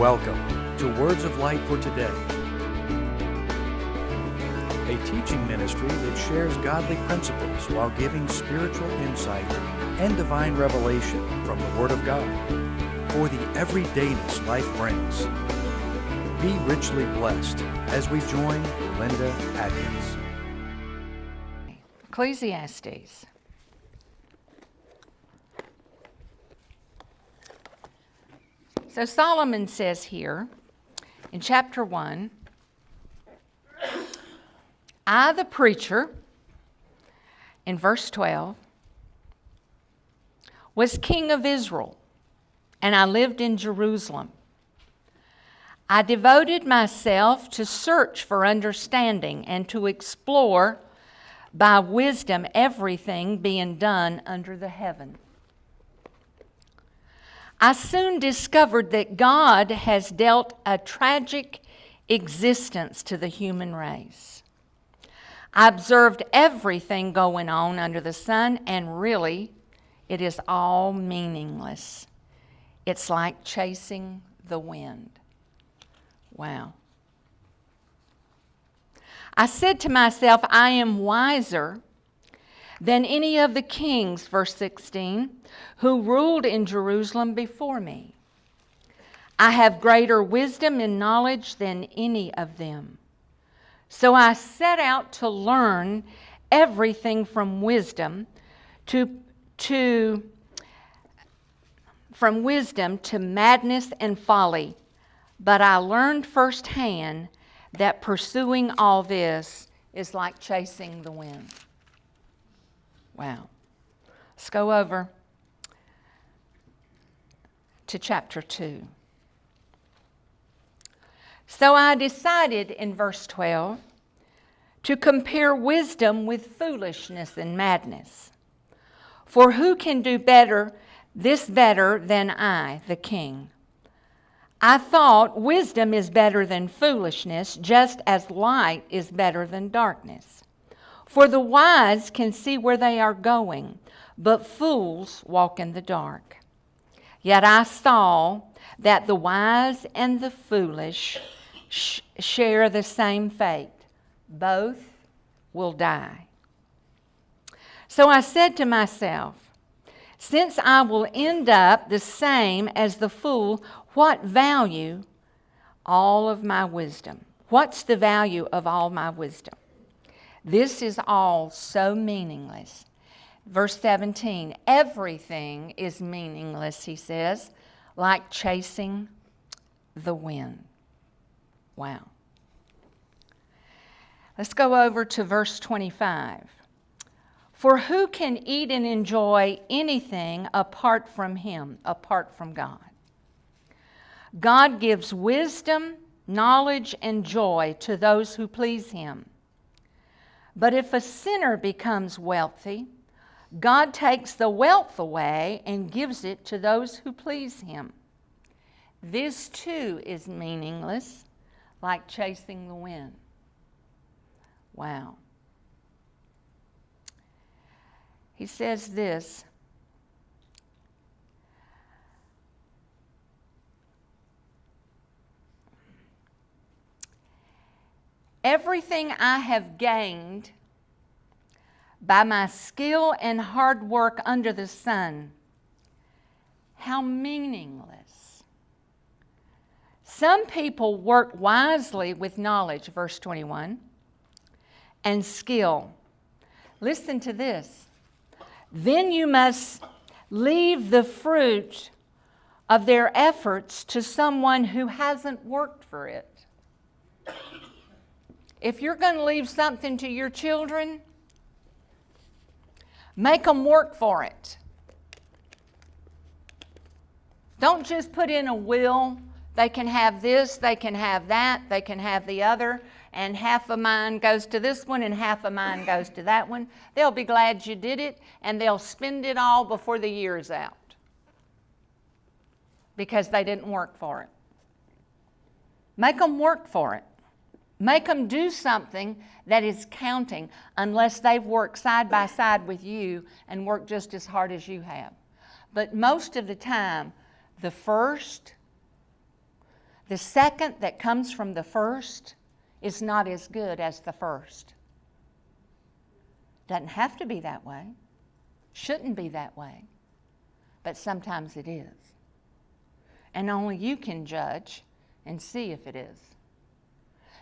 Welcome to Words of Light for Today, a teaching ministry that shares godly principles while giving spiritual insight and divine revelation from the Word of God for the everydayness life brings. Be richly blessed as we join Linda Adkins. Ecclesiastes. So Solomon says here in chapter 1, I, the preacher, in verse 12, was king of Israel, and I lived in Jerusalem. I devoted myself to search for understanding and to explore by wisdom everything being done under the heaven. I soon discovered that God has dealt a tragic existence to the human race. I observed everything going on under the sun, and really, it is all meaningless. It's like chasing the wind. Wow. I said to myself, I am wiser than any of the kings, verse 16, who ruled in Jerusalem before me. I have greater wisdom and knowledge than any of them. So I set out to learn everything from wisdom to madness and folly. But I learned firsthand that pursuing all this is like chasing the wind. Wow. Let's go over to chapter 2. So I decided in verse 12 to compare wisdom with foolishness and madness. For who can do this better than I, the king? I thought wisdom is better than foolishness, just as light is better than darkness. For the wise can see where they are going, but fools walk in the dark. Yet I saw that the wise and the foolish share the same fate. Both will die. So I said to myself, since I will end up the same as the fool, what value all of my wisdom? What's the value of all my wisdom? This is all so meaningless. Verse 17, everything is meaningless, he says, like chasing the wind. Wow. Let's go over to verse 25. For who can eat and enjoy anything apart from him, apart from God? God gives wisdom, knowledge, and joy to those who please him. But if a sinner becomes wealthy, God takes the wealth away and gives it to those who please him. This too is meaningless, like chasing the wind. Wow. He says this, everything I have gained by my skill and hard work under the sun, how meaningless. Some people work wisely with knowledge, verse 21, and skill. Listen to this. Then you must leave the fruit of their efforts to someone who hasn't worked for it. If you're going to leave something to your children, make them work for it. Don't just put in a will. They can have this, they can have that, they can have the other, and half of mine goes to this one and half of mine goes to that one. They'll be glad you did it, and they'll spend it all before the year's out because they didn't work for it. Make them work for it. Make them do something that is counting, unless they've worked side by side with you and worked just as hard as you have. But most of the time, the first, the second that comes from the first is not as good as the first. Doesn't have to be that way. Shouldn't be that way. But sometimes it is. And only you can judge and see if it is.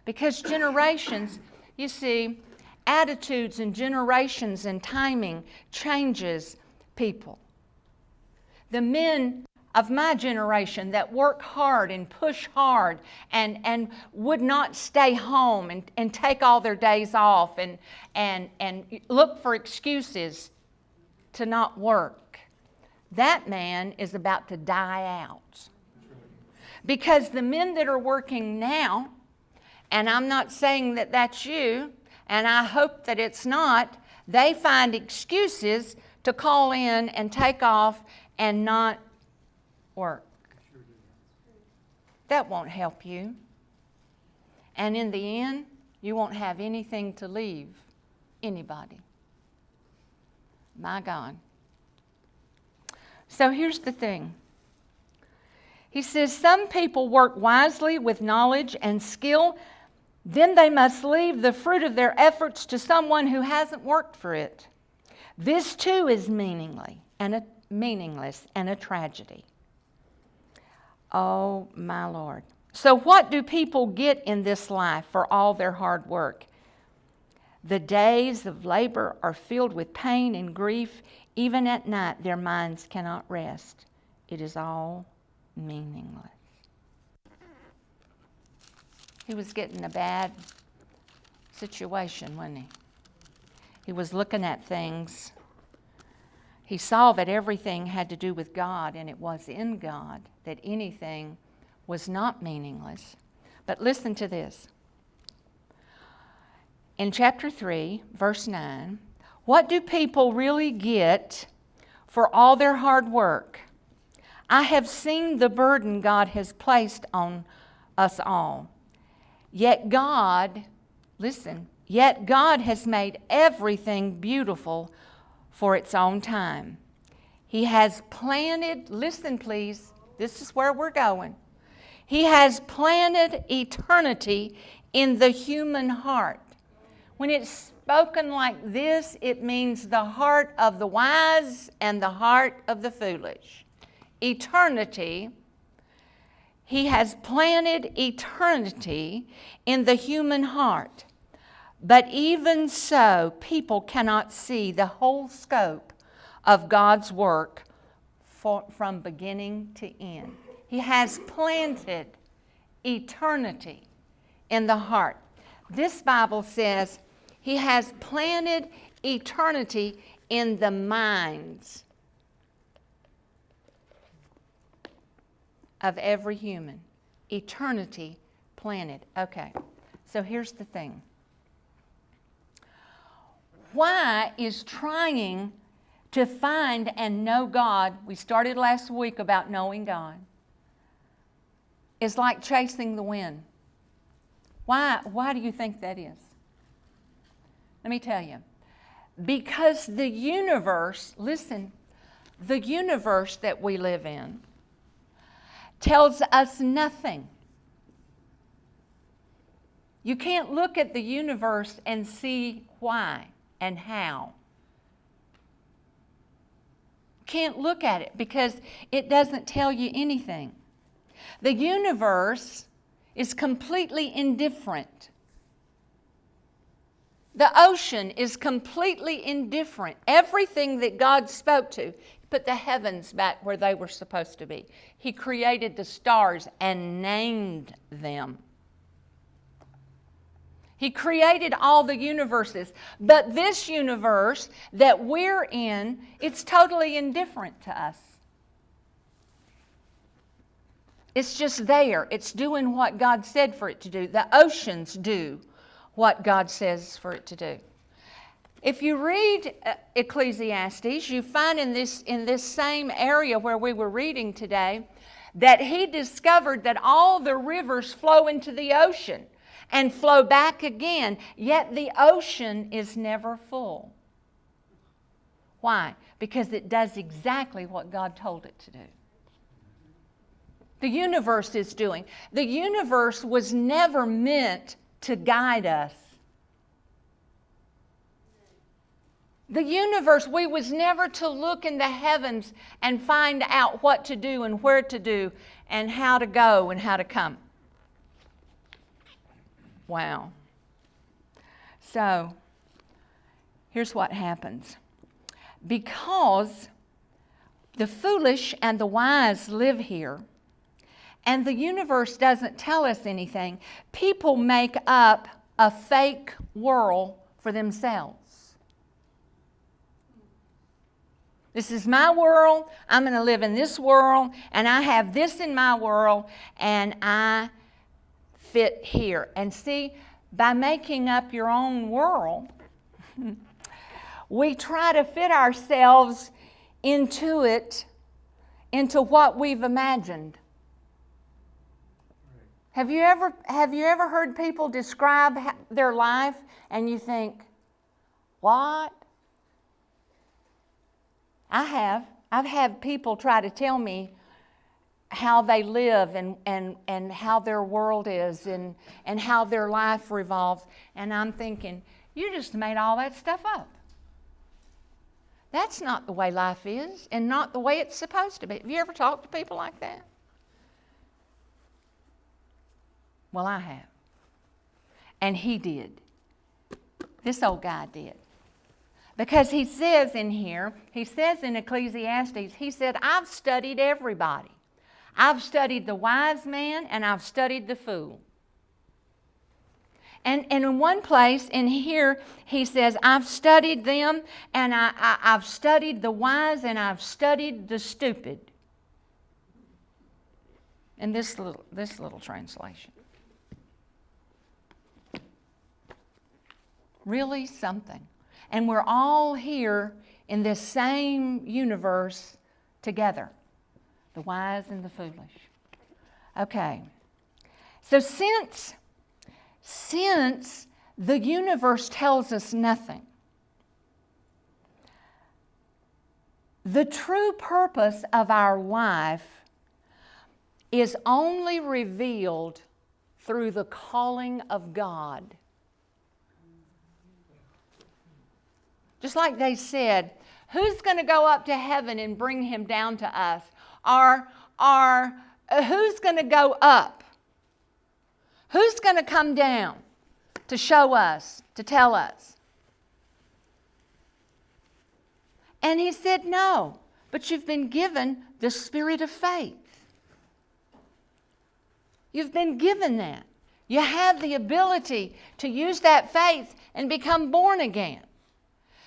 Because generations, you see, attitudes and generations and timing changes people. The men of my generation that work hard and push hard and would not stay home and take all their days off and look for excuses to not work, that man is about to die out. Because the men that are working now, and I'm not saying that that's you, and I hope that it's not, they find excuses to call in and take off and not work. That won't help you. And in the end, you won't have anything to leave anybody. My God. So here's the thing. He says, some people work wisely with knowledge and skill, then they must leave the fruit of their efforts to someone who hasn't worked for it. This too is meaningless and a tragedy. Oh, my Lord. So what do people get in this life for all their hard work? The days of labor are filled with pain and grief. Even at night, their minds cannot rest. It is all meaningless. He was getting a bad situation, wasn't he? He was looking at things. He saw that everything had to do with God, and it was in God that anything was not meaningless. But listen to this. In chapter 3, verse 9, what do people really get for all their hard work? I have seen the burden God has placed on us all. Yet God has made everything beautiful for its own time. He has planted, listen please, this is where we're going. He has planted eternity in the human heart. When it's spoken like this, it means the heart of the wise and the heart of the foolish. Eternity. He has planted eternity in the human heart. But even so, people cannot see the whole scope of God's work from beginning to end. He has planted eternity in the heart. This Bible says He has planted eternity in the minds of every human. Eternity planted. Okay, so here's the thing. Why is trying to find and know God, we started last week about knowing God, is like chasing the wind? Why do you think that is? Let me tell you. Because the universe, listen, the universe that we live in tells us nothing. You can't look at the universe and see why and how. Can't look at it because it doesn't tell you anything. The universe is completely indifferent. The ocean is completely indifferent. Everything that God spoke to, He put the heavens back where they were supposed to be. He created the stars and named them. He created all the universes. But this universe that we're in, it's totally indifferent to us. It's just there. It's doing what God said for it to do. The oceans do what God says for it to do. If you read Ecclesiastes, you find in this same area where we were reading today that he discovered that all the rivers flow into the ocean and flow back again, yet the ocean is never full. Why? Because it does exactly what God told it to do. The universe is doing. The universe was never meant to guide us. The universe, we was never to look in the heavens and find out what to do and where to do and how to go and how to come. Wow. So, here's what happens. Because the foolish and the wise live here, and the universe doesn't tell us anything, people make up a fake world for themselves. This is my world. I'm going to live in this world, and I have this in my world, and I fit here. And see, by making up your own world, we try to fit ourselves into it, into what we've imagined. Have you ever heard people describe their life and you think, what? I have. I've had people try to tell me how they live and how their world is and how their life revolves. And I'm thinking, you just made all that stuff up. That's not the way life is and not the way it's supposed to be. Have you ever talked to people like that? Well, I have. And he did. This old guy did. Because he says in here, he says in Ecclesiastes, he said, I've studied everybody. I've studied the wise man and I've studied the fool. And in one place in here, he says, I've studied them and I've studied the wise and I've studied the stupid. In this little translation. Really something. And we're all here in this same universe together. The wise and the foolish. Okay. So since the universe tells us nothing, the true purpose of our life is only revealed through the calling of God. Just like they said, who's going to go up to heaven and bring him down to us? Or who's going to go up? Who's going to come down to show us, to tell us? And he said, no, but you've been given the spirit of faith. You've been given that. You have the ability to use that faith and become born again.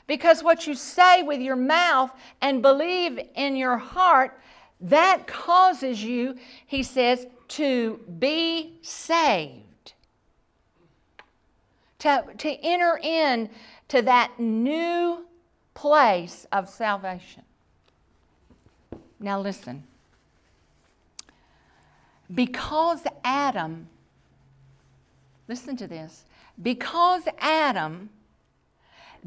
Because what you say with your mouth and believe in your heart, that causes you, he says, to be saved. To enter into that new place of salvation. Now listen. Because Adam, listen to this, because Adam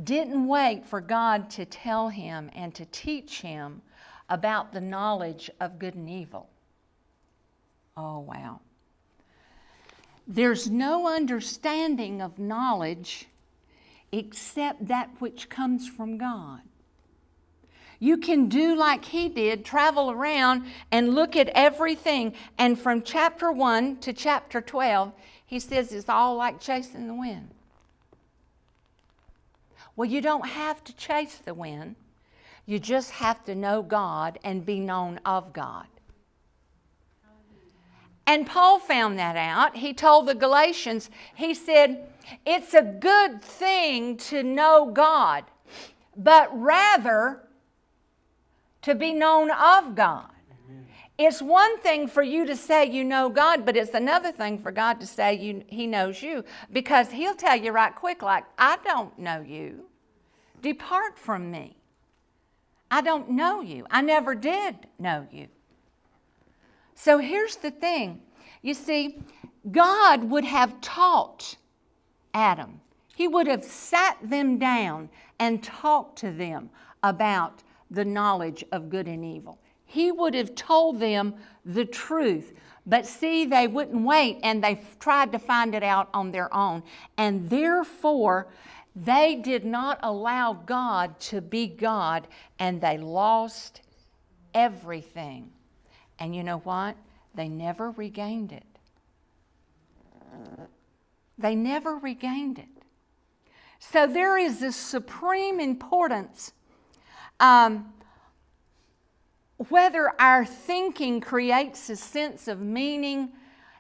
didn't wait for God to tell him and to teach him about the knowledge of good and evil. Oh, wow. There's no understanding of knowledge except that which comes from God. You can do like he did, travel around and look at everything. And from chapter 1 to chapter 12, he says it's all like chasing the wind. Well, you don't have to chase the wind. You just have to know God and be known of God. And Paul found that out. He told the Galatians, he said, it's a good thing to know God, but rather to be known of God. Amen. It's one thing for you to say you know God, but it's another thing for God to say he knows you, because he'll tell you right quick, like, I don't know you. Depart from me. I don't know you. I never did know you. So here's the thing. You see, God would have taught Adam. He would have sat them down and talked to them about the knowledge of good and evil. He would have told them the truth. But see, they wouldn't wait, and they tried to find it out on their own. And therefore, they did not allow God to be God, and they lost everything. And you know what? They never regained it. They never regained it. So there is this supreme importance. Whether our thinking creates a sense of meaning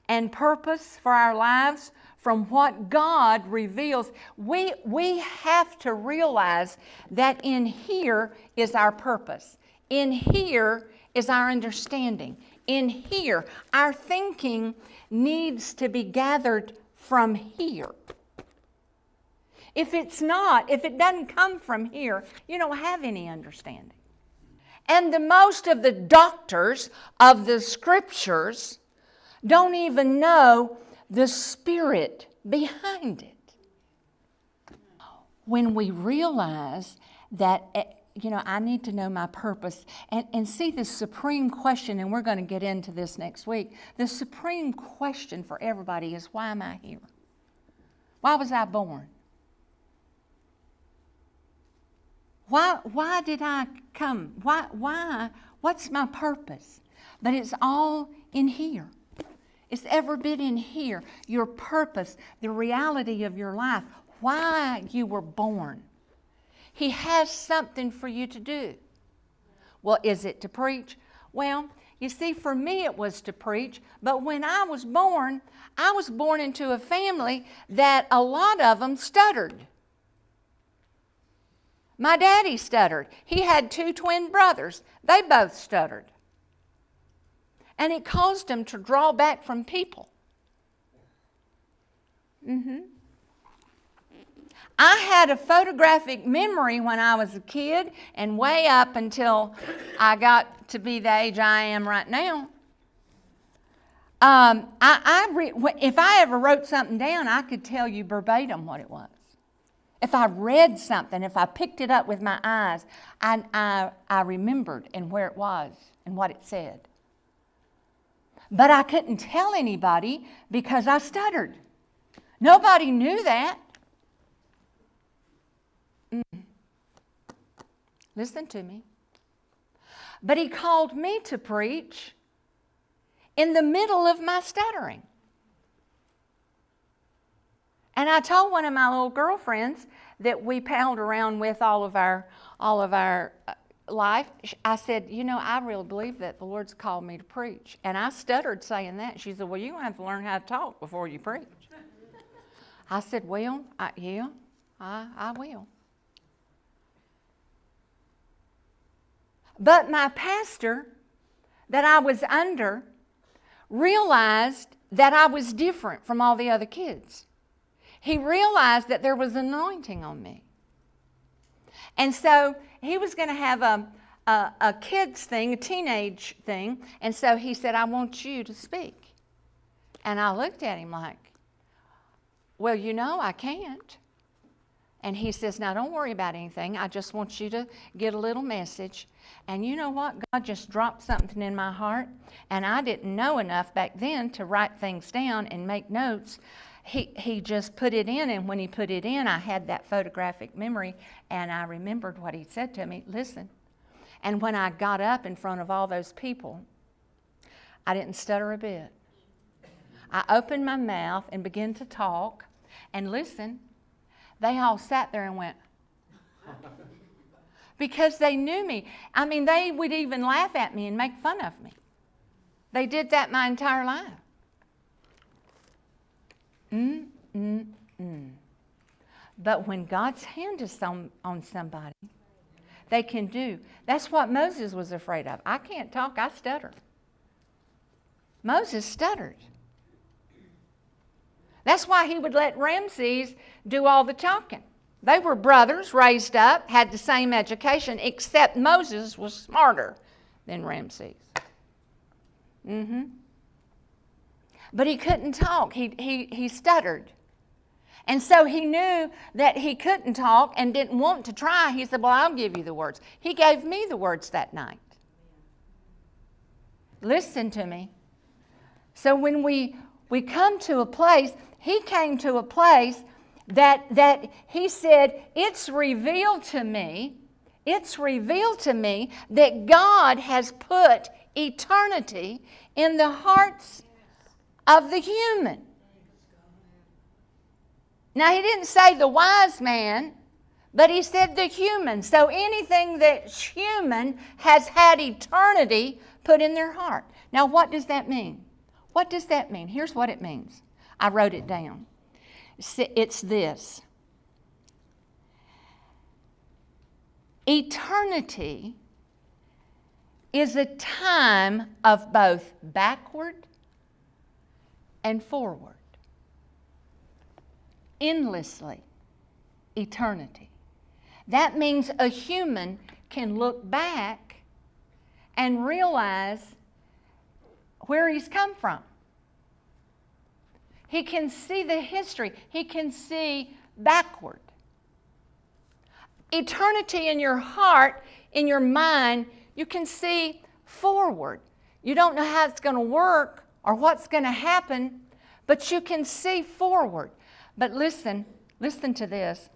and purpose for our lives from what God reveals, we have to realize that in here is our purpose. In here is our understanding. In here, our thinking needs to be gathered from here. If it's not, if it doesn't come from here, you don't have any understanding. And the most of the doctors of the Scriptures don't even know the spirit behind it. When we realize that, I need to know my purpose and see the supreme question, and we're going to get into this next week. The supreme question for everybody is, why am I here? Why was I born? Why did I come? Why? What's my purpose? But it's all in here. It's every bit in here. Your purpose, the reality of your life, why you were born. He has something for you to do. Well, is it to preach? Well, you see, for me it was to preach, but when I was born into a family that a lot of them stuttered. My daddy stuttered. He had 2 twin brothers. They both stuttered. And it caused him to draw back from people. I had a photographic memory when I was a kid and way up until I got to be the age I am right now. If I ever wrote something down, I could tell you verbatim what it was. If I read something, if I picked it up with my eyes, I remembered and where it was and what it said. But I couldn't tell anybody because I stuttered. Nobody knew that. Listen to me. But he called me to preach in the middle of my stuttering. And I told one of my little girlfriends that we palled around with all of our life, I said, I really believe that the Lord's called me to preach. And I stuttered saying that. She said, well, you're going to have to learn how to talk before you preach. I said, well, I will. But my pastor that I was under realized that I was different from all the other kids. He realized that there was anointing on me. And so he was going to have a kids thing, a teenage thing. And so he said, I want you to speak. And I looked at him like, well, I can't. And he says, now don't worry about anything. I just want you to get a little message. And you know what? God just dropped something in my heart. And I didn't know enough back then to write things down and make notes. He just put it in, and when he put it in, I had that photographic memory, and I remembered what he said to me. Listen. And when I got up in front of all those people, I didn't stutter a bit. I opened my mouth and began to talk, and listen, they all sat there and went, because they knew me. I mean, they would even laugh at me and make fun of me. They did that my entire life. But when God's hand is on somebody, they can do. That's what Moses was afraid of. I can't talk, I stutter. Moses stuttered. That's why he would let Ramses do all the talking. They were brothers, raised up, had the same education, except Moses was smarter than Ramses. But he couldn't talk. He stuttered. And so he knew that he couldn't talk and didn't want to try. He said, well, I'll give you the words. He gave me the words that night. Listen to me. So when we come to a place, he came to a place that he said, it's revealed to me that God has put eternity in the hearts of the human. Now, he didn't say the wise man, but he said the human. So anything that's human has had eternity put in their heart. Now, what does that mean? What does that mean? Here's what it means. I wrote it down. It's this. Eternity is a time of both backward and forward. Endlessly. Eternity. That means a human can look back and realize where he's come from. He can see the history. He can see backward. Eternity in your heart, in your mind, you can see forward. You don't know how it's going to work or what's going to happen, but you can see forward. But listen to this.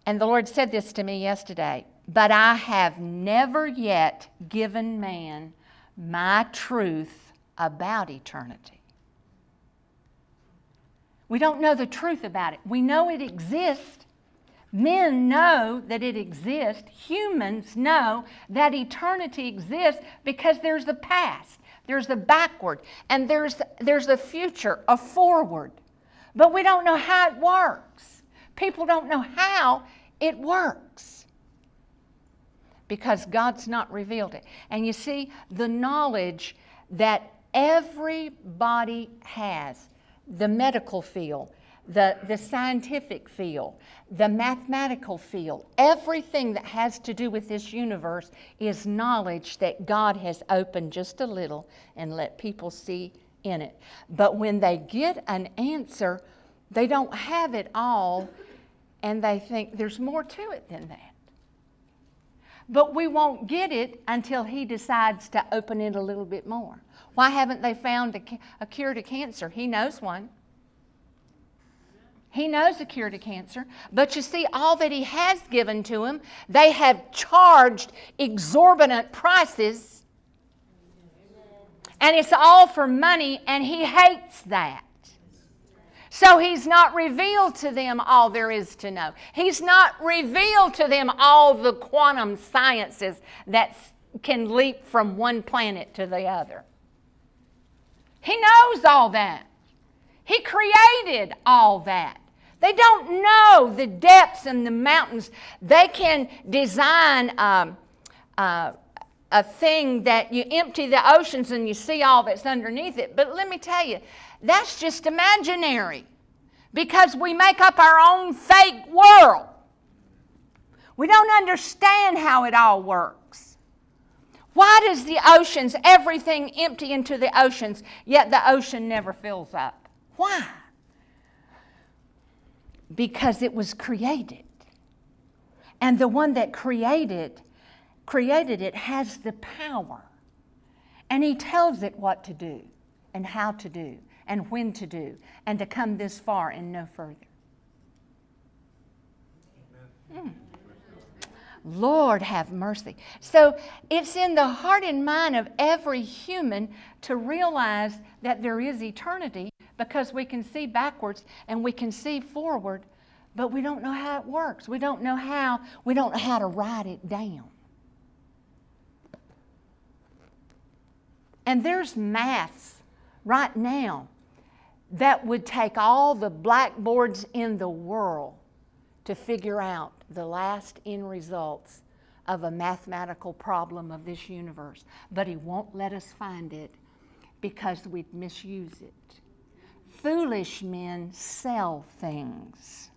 And the Lord said this to me yesterday. But I have never yet given man my truth about eternity. We don't know the truth about it. We know it exists. Men know that it exists. Humans know that eternity exists because there's the past, there's the backward, and there's a future, a forward. But we don't know how it works. People don't know how it works because God's not revealed it. And you see, the knowledge that everybody has, the medical field, the scientific field, the mathematical field, everything that has to do with this universe is knowledge that God has opened just a little and let people see in it. But when they get an answer, they don't have it all, and they think there's more to it than that. But we won't get it until he decides to open it a little bit more. Why haven't they found a cure to cancer? He knows one. He knows a cure to cancer. But you see, all that he has given to him, they have charged exorbitant prices. And it's all for money, and he hates that. So he's not revealed to them all there is to know. He's not revealed to them all the quantum sciences that can leap from one planet to the other. He knows all that. He created all that. They don't know the depths and the mountains. They can design a thing that you empty the oceans and you see all that's underneath it. But let me tell you, that's just imaginary because we make up our own fake world. We don't understand how it all works. Why does the oceans, everything empty into the oceans, yet the ocean never fills up? Why? Because it was created. And the one that created it has the power. And he tells it what to do and how to do and when to do and to come this far and no further. Lord have mercy. So it's in the heart and mind of every human to realize that there is eternity because we can see backwards and we can see forward, but we don't know how it works. We don't know how to write it down. And there's maths right now that would take all the blackboards in the world to figure out the last end results of a mathematical problem of this universe. But he won't let us find it because we'd misuse it. Foolish men sell things.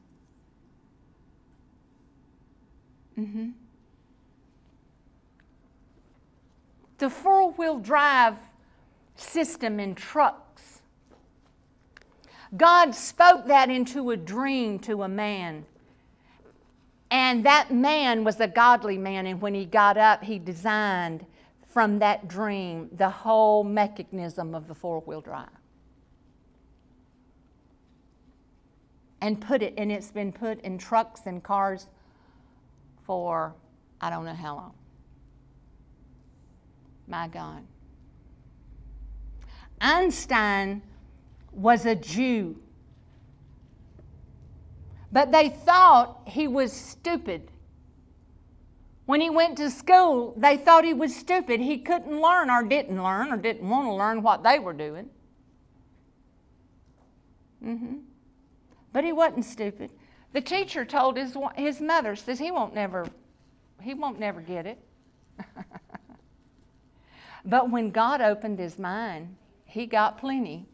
The four-wheel drive system in trucks. God spoke that into a dream to a man. And that man was a godly man, and when he got up, he designed from that dream the whole mechanism of the four-wheel drive. And it's been put in trucks and cars for I don't know how long. My God. Einstein was a Jew, but they thought he was stupid. When he went to school, they thought he was stupid. He couldn't learn or didn't want to learn what they were doing. But he wasn't stupid. The teacher told his mother, says he won't never get it. But when God opened his mind, he got plenty.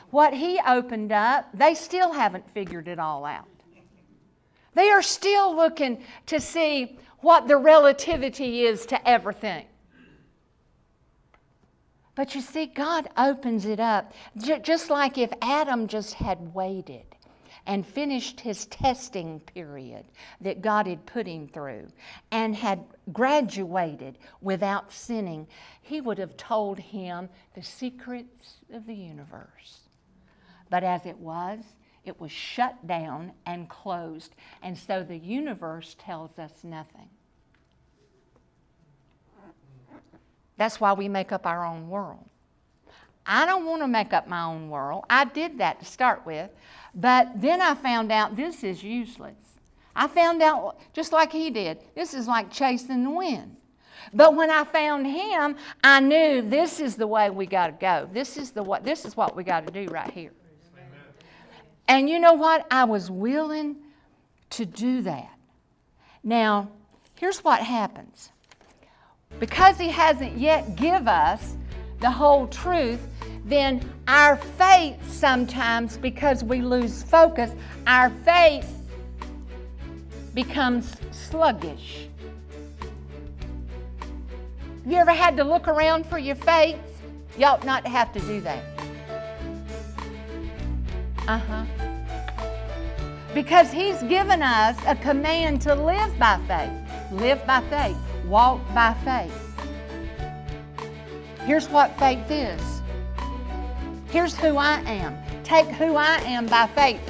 What he opened up, they still haven't figured it all out. They are still looking to see what the relativity is to everything. But you see, God opens it up. Just like if Adam just had waited and finished his testing period that God had put him through and had graduated without sinning, he would have told him the secrets of the universe. But as it was shut down and closed, and so the universe tells us nothing. That's why we make up our own world. I don't want to make up my own world. I did that to start with, but then I found out this is useless. I found out, just like he did, this is like chasing the wind. But when I found him, I knew this is the way we got to go. This is what we got to do right here. And you know what? I was willing to do that. Now, here's what happens. Because he hasn't yet given us the whole truth, then our faith sometimes, because we lose focus, our faith becomes sluggish. Have you ever had to look around for your faith? You ought not to have to do that. Because he's given us a command to live by faith. Live by faith. Walk by faith. Here's what faith is. Here's who I am. Take who I am by faith.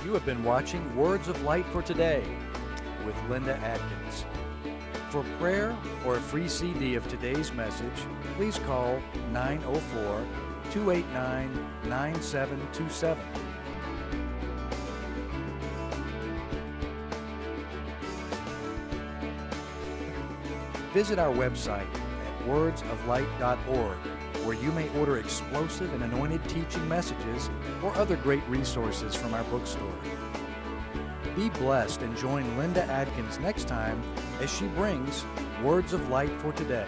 You have been watching Words of Light for Today with Linda Adkins. For prayer or a free CD of today's message, please call 904-289-9727. Visit our website at wordsoflight.org, where you may order explosive and anointed teaching messages or other great resources from our bookstore. Be blessed and join Linda Adkins next time as she brings Words of Light for Today.